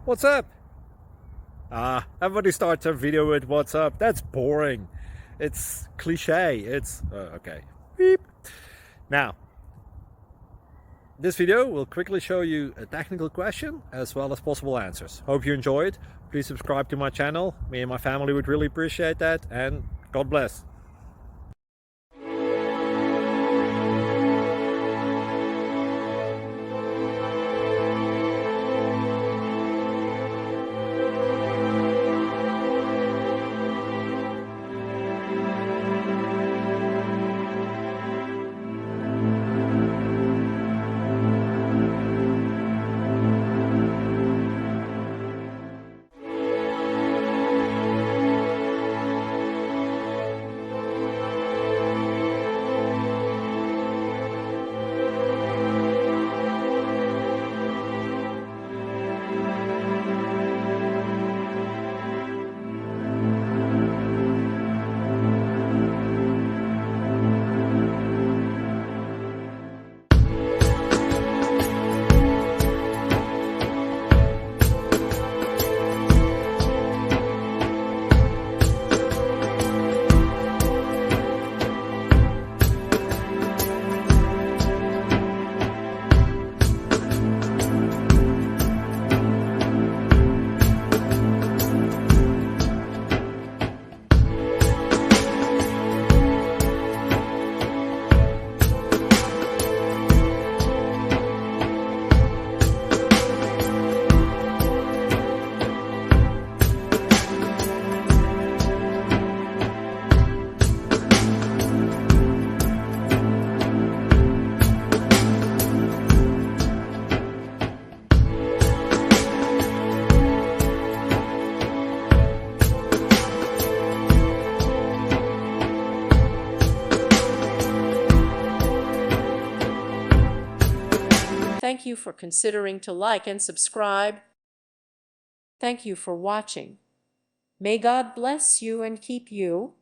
What's up? Everybody starts a video with what's up. That's boring. It's cliche. It's okay. Beep. Now, this video will quickly show you a technical question as well as possible answers. Hope you enjoy it. Please subscribe to my channel. Me and my family would really appreciate that, and God bless. Thank you for considering to like and subscribe. Thank you for watching. May God bless you and keep you.